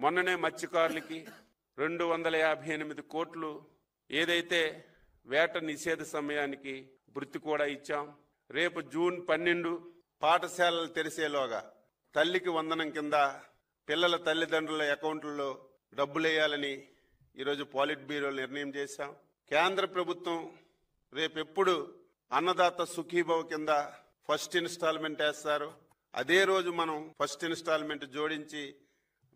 మొన్ననే మత్స్యకారులకి 258 కోట్లు ఏదైతే వేట నిషేధ సమయానికి వృత్తి కూడా ఇచ్చాం. రేపు జూన్ 12 పాఠశాలలు తెరిసేలోగా తల్లికి వందనం కింద పిల్లల తల్లిదండ్రుల అకౌంట్లలో డబ్బులేయాలని ఈరోజు పాలిట్ బ్యూరో నిర్ణయం చేశాం. కేంద్ర ప్రభుత్వం రేపెప్పుడు అన్నదాత సుఖీభవ కింద ఫస్ట్ ఇన్స్టాల్మెంట్ వేస్తారు, అదే రోజు మనం ఫస్ట్ ఇన్స్టాల్మెంట్ జోడించి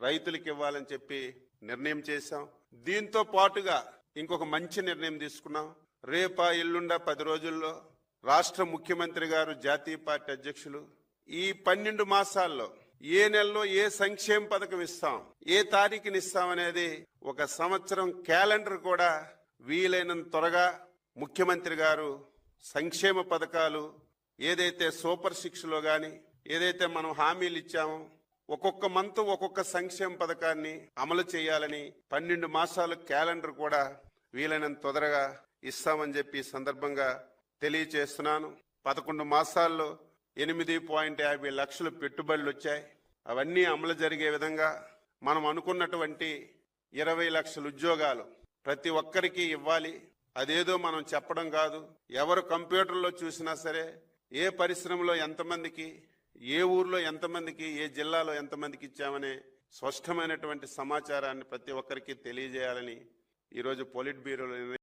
రైతులకు ఇవ్వాలని చెప్పి నిర్ణయం చేశాం. దీంతో పాటుగా ఇంకొక మంచి నిర్ణయం తీసుకున్నాం. రేపా ఎల్లుండా 10 రోజుల్లో రాష్ట్ర ముఖ్యమంత్రి గారు, జాతీయ పార్టీ అధ్యక్షులు ఈ 12 మాసాల్లో ఏ నెలలో ఏ సంక్షేమ పథకం ఇస్తాం, ఏ తారీఖుని ఇస్తాం అనేది ఒక సంవత్సరం క్యాలెండర్ కూడా వీలైనంత త్వరగా ముఖ్యమంత్రి గారు సంక్షేమ పథకాలు ఏదైతే సూపర్ 6లో గాని ఏదైతే మనం హామీలు ఇచ్చామో ఒక్కొక్క మంత్ ఒక్కొక్క సంక్షేమ పథకాన్ని అమలు చేయాలని 12 మాసాల క్యాలెండర్ కూడా వీలైనంత తొందరగా ఇస్తామని చెప్పి ఈ సందర్భంగా తెలియచేస్తున్నాను. 11 మాసాల్లో 8.50 లక్షల పెట్టుబడులు వచ్చాయి. అవన్నీ అమలు జరిగే విధంగా మనం అనుకున్నటువంటి 20 లక్షల ఉద్యోగాలు ప్రతి ఒక్కరికి ఇవ్వాలి. అదేదో మనం చెప్పడం కాదు, ఎవరు కంప్యూటర్లో చూసినా సరే ఏ పరిశ్రమలో ఎంతమందికి, ఏ ఊర్లో ఎంతమందికి, ఏ జిల్లాలో ఎంతమందికి ఇచ్చామనే స్పష్టమైనటువంటి సమాచారాన్ని ప్రతి ఒక్కరికి తెలియజేయాలని ఈరోజు పోలిట్ బ్యూరోలో